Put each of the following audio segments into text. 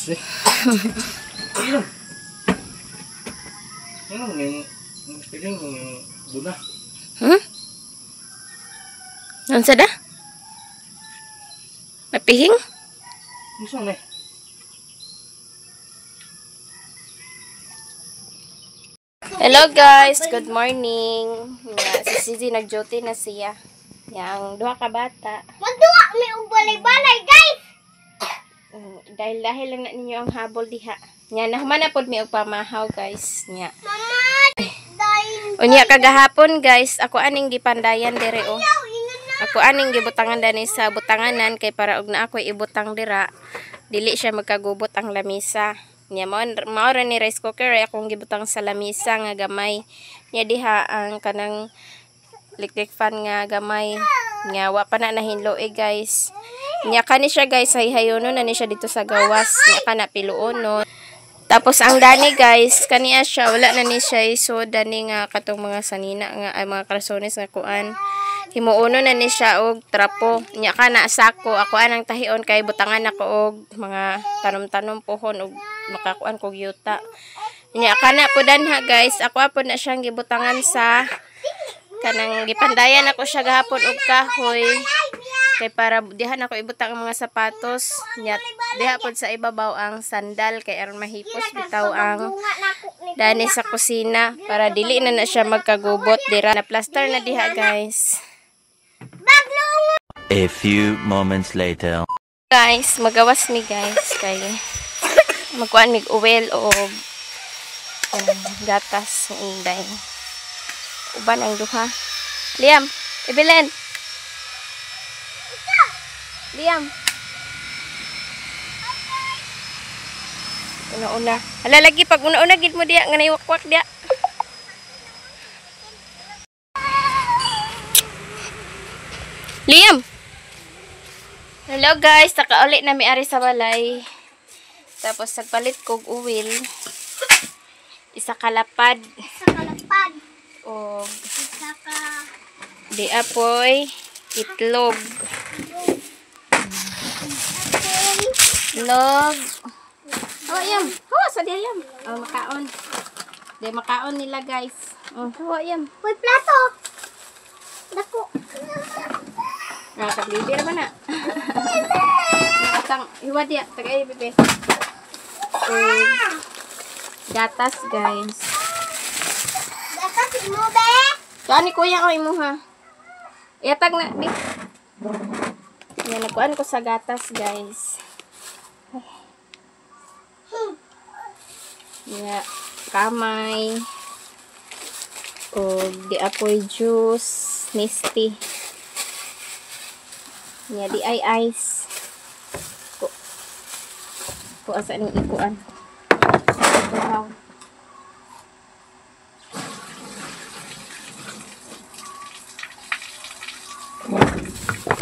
Ano yung piling buna? Ano sa da? Mapihing? Gusto na Hello guys, good morning. Si Sisi nag-duty na siya. Yang duha ka bata. Magduwa may balay-balay guys. Dahil lang na ninyo ang habol diha. Nya nahuman na pod mi og pamahaw guys. Nya. Mama, dahil Unya kagahapon guys, ako aning gipandayan dire oh. Ako aning gibutangan dani sa butanganan kay para og na ako ibutang dira. Dili siya magkagubot ang lamisa. Nya mao ra ni rice cooker ay akong gibutang sa lamisa nga gamay. Nya diha ang kanang electric fan nga gamay. Nya wa pa na nahinlo guys. Nya kani siya guys hayhayono na ni siya dito sa gawas. Nya kana piluono. Tapos ang dani guys, kaniya siya wala na ni siya so dani nga katong mga sanina nga ay mga kalsones nga kuan. Himuuno na ni siya og trapo. Nya kana sako ako anang tahion kay butangan ako og mga tanom-tanom pohon og makakuan kog yuta. Nya kana po danha guys, ako apod na siyang gibutangan sa kanang gipandayan ako siya gahapon og kahoy. Kay para dihan ako ibutang ang mga sapatos. Nya diha pod sa ibabaw ang sandal kay aron mahipos bitaw ang dani sa kusina para dili na siya magkagubot dira. Na plaster na diha guys. A few moments later. Guys, magawas mi guys kay magkuan mig oil o gatas ng inday. Uban ang duha. Liam, Evelyn. Liam. Una-una. Hala lagi pag una-una gid mo diya nga naiwakwak diya. Liam. Hello guys, nakauli na mi ari sa balay. Tapos nagpalit kog uwil. Isa kalapad. O di apoy itlog. Itlog. Oh, yam. Hawa sa diya yam. Oh, makaon. Di makaon nila guys. Oh, hawa yam. Uy, plato. Dako. Nakaglibir ba na? Nakatang, hiwa diya. Tagay, bebe. Gatas, guys. Gatas mo, be. Saan ni kuya ko imo ha? Iatag na, di. Yan, nagkuhan ko sa gatas, guys. Yeah, kamay. O, di apoy juice. Misty. Nya di ay ice. Ko asa ning ikuan. Tunaw.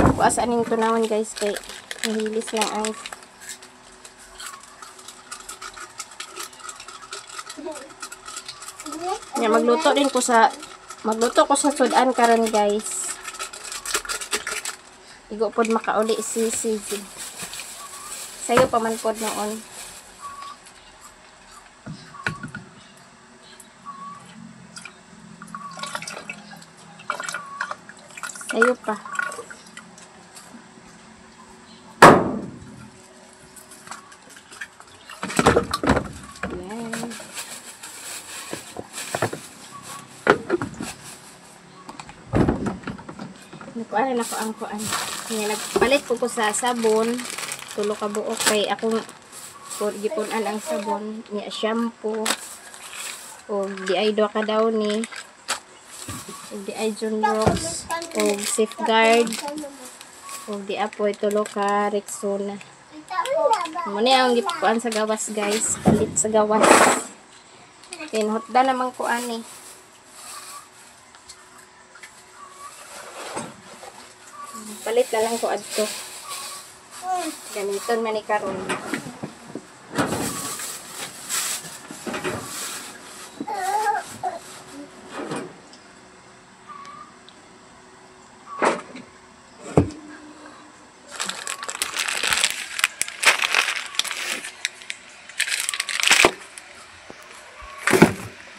Ko asa ning tunawon guys kay nahilis lang ice. Nya magluto ko sa sudan karon guys. Igo pod makauli si Sisi. Sayo pa man pod noon. Sayo pa. Yan. Nakuan ako ang kuan. Nagpalit ko sa sabon. Tulo ka buok kay akong gipunan ang sabon. Niya shampoo. O di ay do ka daw ni. O di ay John Rocks. O Safeguard. O di apoy tulo ka Rexona. Muna ang gipuan sa gawas guys. Palit sa gawas. Pinhotda namang kuan eh. Palit na lang ko adto. Ganito man ni karon.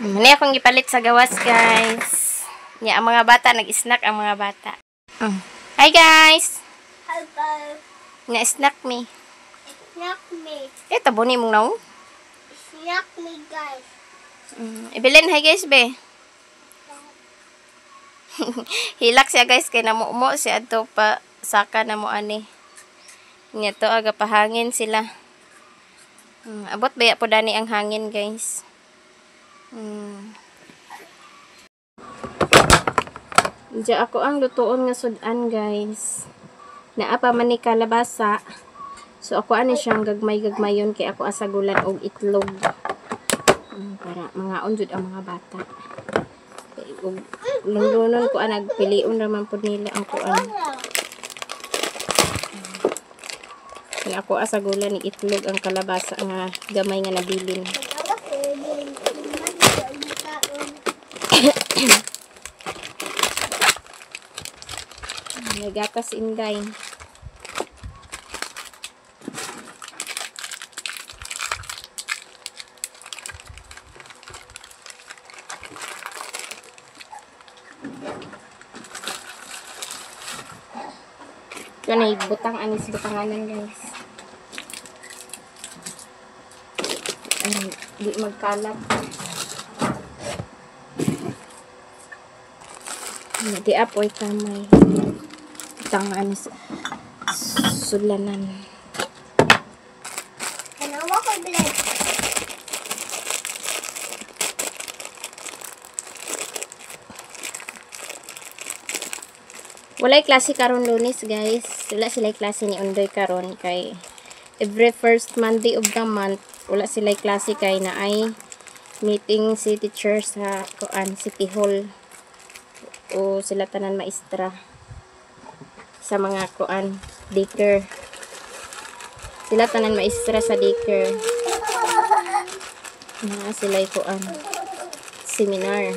Mani akong gipalit sa gawas, guys. Nya ang mga bata nag-snack ang mga bata. Hi guys. Hello. Nga-snack me. Snack me. Ito buni mong naw. Snack me, guys. Ibilin hi guys be. Hilak siya guys kay namumo siya adto pa saka na mo ani. Nya to aga pahangin sila. Abot baya po dani ang hangin guys. Diya ako ang lutuon nga sudan guys. Naa pa man ni kalabasa. So ako ani siyang gagmay-gagmayon kay ako asagulan og itlog. Para mga unjud ang mga bata. Kay og lunglunon ko nagpilion raman pud nila ang kuan. Kaya ako asagulan ni itlog ang kalabasa nga gamay nga nabilin. Nagatas inday. Yan ay butang anis butanganan guys. Ay, di magkalat. Di apoy kamay. Butang anis sulanan. Kanawa ko blend. Walay klase karon Lunes guys. Wala sila klase ni Undoy karon kay every first Monday of the month wala sila klase kay na ay meeting si teacher sa kuan City Hall o sila tanan maestra sa mga kuan daycare. Sila tanan maestra sa daycare. Sila kuan seminar.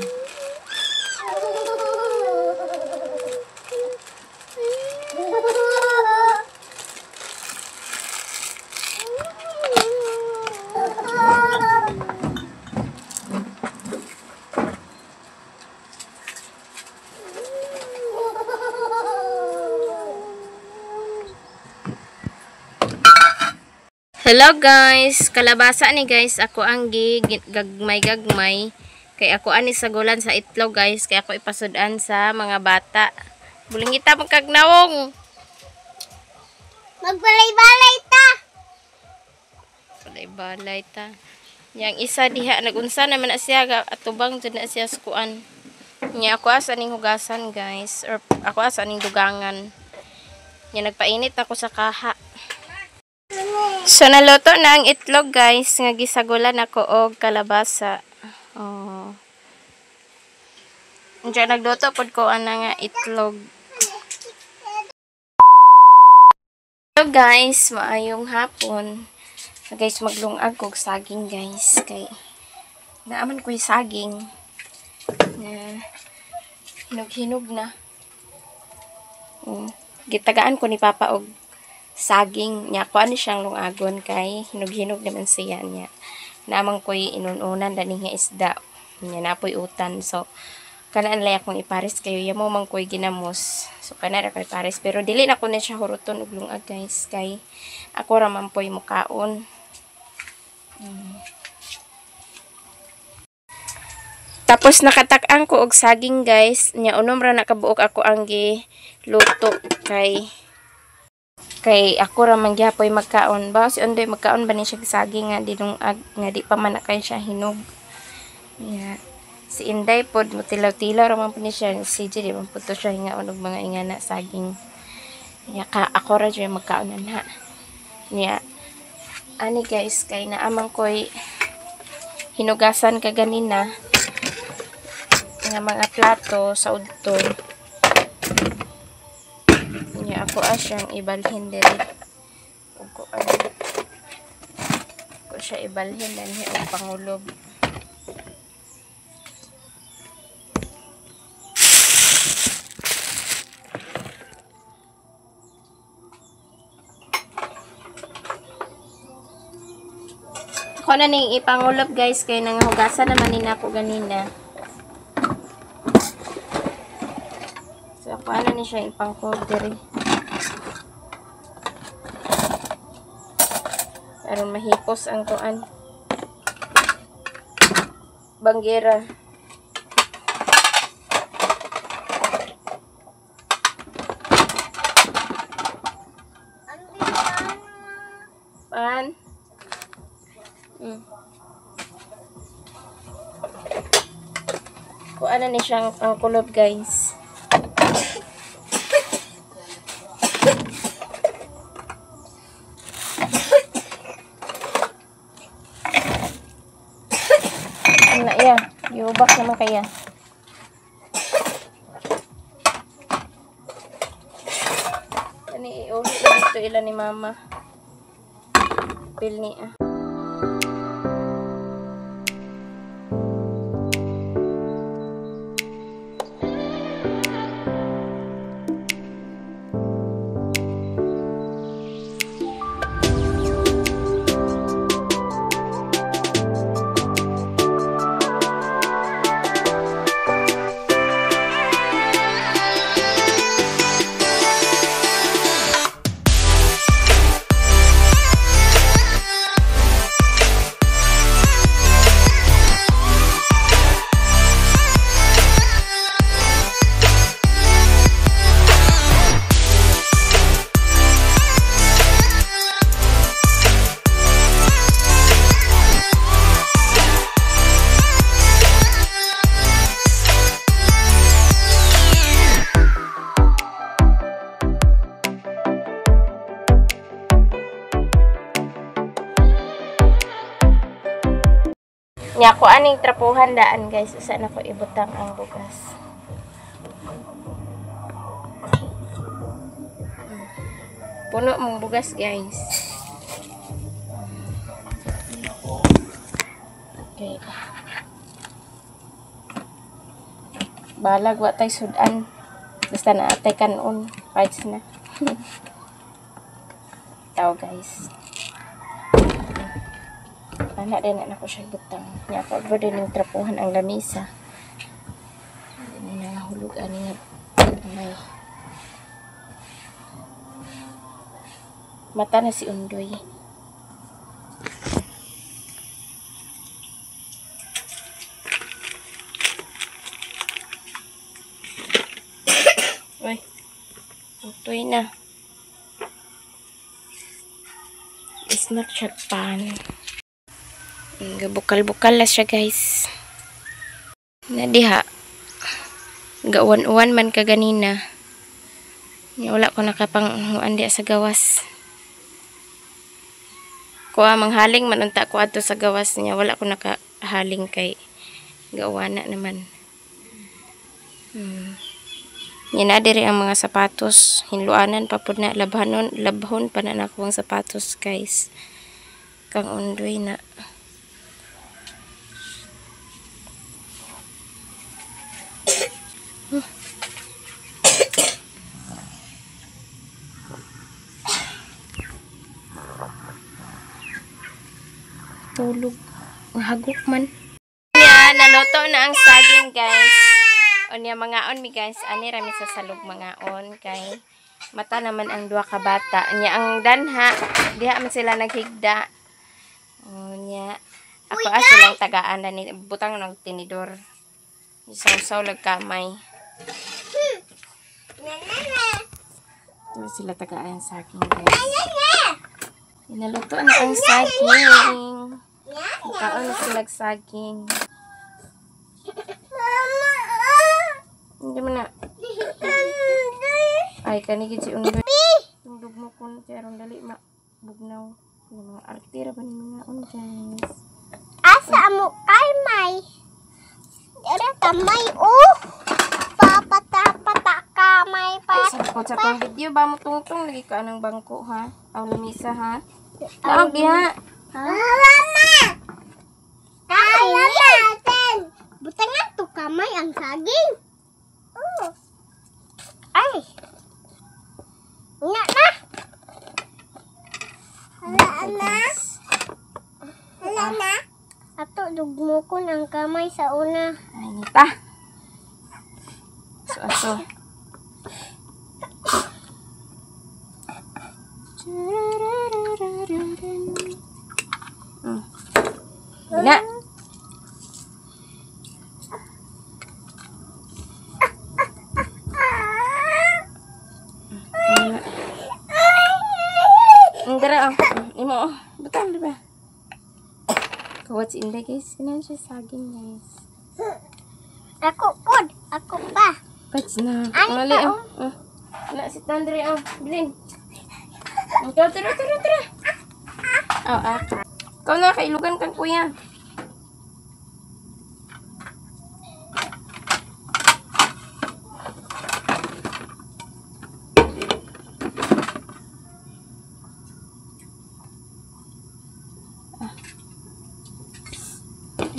Hello guys, kalabasa ni guys, ako ang gagmay kay ako ani sagulan sa itlog guys, kay ako ipasudan sa mga bata. Bulingita magkagnawong. Magbalay-balay ta. Balay-balay ta. Yang isa diha nagunsa naman na siya atubang jud na siya sa kuan. Nya ako asa ning hugasan guys, or ako asa ning dugangan. Nya nagpainit ako sa kaha. So, naluto na ang itlog, guys. Nga gisagulan ako og kalabasa. Oh. Diyan, nagluto pod ko nga itlog. Hello, guys. Maayong hapon. So, guys, maglungag kog saging, guys. Kay, naaman ko yung saging. Na, hinog-hinog na. Gitagaan ko ni Papa og saging niya, kuan siyang lungagon kay hinog-hinog naman siya niya. Namang ko'y inununan dani nga isda. Niya napoy utan. So, kanaan lay akong ipares kayo. Yamo man ko'y ginamos. So, kanaan ako ipares. Pero dili na ko na siya huruton og lungag guys. Kay ako raman po'y mukaon. Tapos nakatak-ang ko og saging guys. Niya unom ra nakabuok ako ang giluto kay ako ra man gyapoy magkaon ba si Undoy magkaon ba ni siya saging nga dinungag nga di pa man kay siya hinog. Yeah. Si Inday pod mutilaw-tilaw ra man po ni siya si di man puto siya hingaon og mga ingana saging. Yeah, ako ra jud magkaon na. Yeah. Ani guys kay naamang koy hinugasan kaganina nga mga plato sa udto. Nya ako asyang ibalhin diri. Ug ko siya ibalhin dinhi og pangulob. Ako Ako na ning ipangulob guys kay nangahugasan naman ni ako ganina. So ako ano ni siya ipang-cover. Aron mahipos ang kuan. Banggera. Pan. Kuan na ni siyang pangkulob guys. Na iya, iubak naman kaya. Ani iuwi dito ila ni mama. Pil niya. Nya ko aning trapuhan daan guys, usa na ko ibutang ang bugas. Puno mong bugas guys. Okay. Balag wa tay sudan. Basta na atay kanon, fights na. Tao guys. Anak din na ko siya butang. Nya ko ba din yung trapuhan ang lamisa. Hindi na nahulog ani nga may. Mata na si Undoy. Uy. Utoy na. It's not siya pan. Gabukal-bukal na siya guys. Nadiha. Gauwan-uwan man ka ganina. Wala ko nakapanghuan di sa gawas. Kuha manghaling man unta ko ato sa gawas niya. Wala ko nakahaling kay gauwana naman. Yan na diri ang mga sapatos. Hinluanan pa po na. Labhon pa na ako ang sapatos guys. Kang Undoy na. Tulog. Hagok man. Yan, naluto na ang saging guys. O niya mga on mi guys. Ani rami sa salog mga on kay mata naman ang duha ka bata. Nya ang danha, diha man sila naghigda. O niya. Ako silang tagaan na ni butang ng tinidor. Isaw-saw lag kamay. Ito sila tagaan sa akin guys. Inaluto na ang saging. Kaon na sila saging. Hindi mo na. Ay, kanigid si Undoy. Tundog mo kun kaya ron dali bugnaw. Yung mga artira ba ni mga on guys. Asa mo kamay? Dara kamay oh. Papata kamay pa. Sa tong video ba mo tungtong lagi ka ng bangko ha? Ang lamisa ha? Taog diha. Mama! Kamay natin! Butangan to kamay ang saging. Oh. Ay! Nga na! Hala na! Hala na! dugmo ko ng kamay sa una. Ay, nita. Aso. Gina. Ang dara, imo, butang, di ba? What's in there, guys? Sinan siya saging, guys. Ako pod, ako pa. Pats na. Ay, Mali, tao. Wala si Tandre, Bilin. Ikaw, tira. Ikaw na, kailugan kang kuya.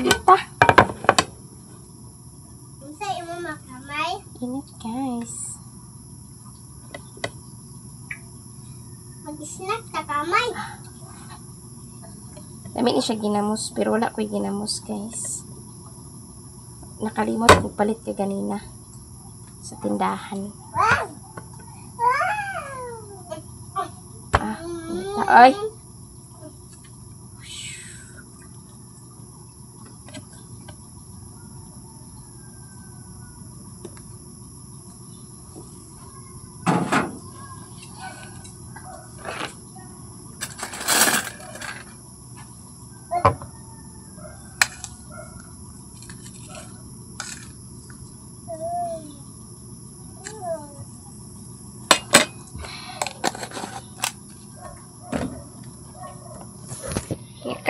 Ito. Unsa imo makamay? Init, guys. Mag-snack ta kamay. Dami ni siya ginamos, pero wala ko'y ginamos, guys. Nakalimot ko palit ka ganina sa tindahan. Ito, ay.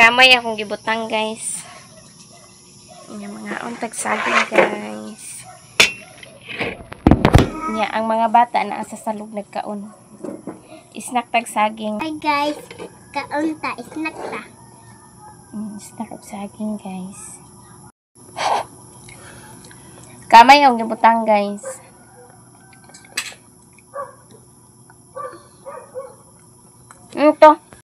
Kamay akong gibutang, guys. Yung mga untag saging, guys. Ang mga bata na sa salog nagkaon. Snack tag saging. Hi guys, kaunta, snack ta. Snack og saging, guys. Kamay akong gibutang, guys. Ito.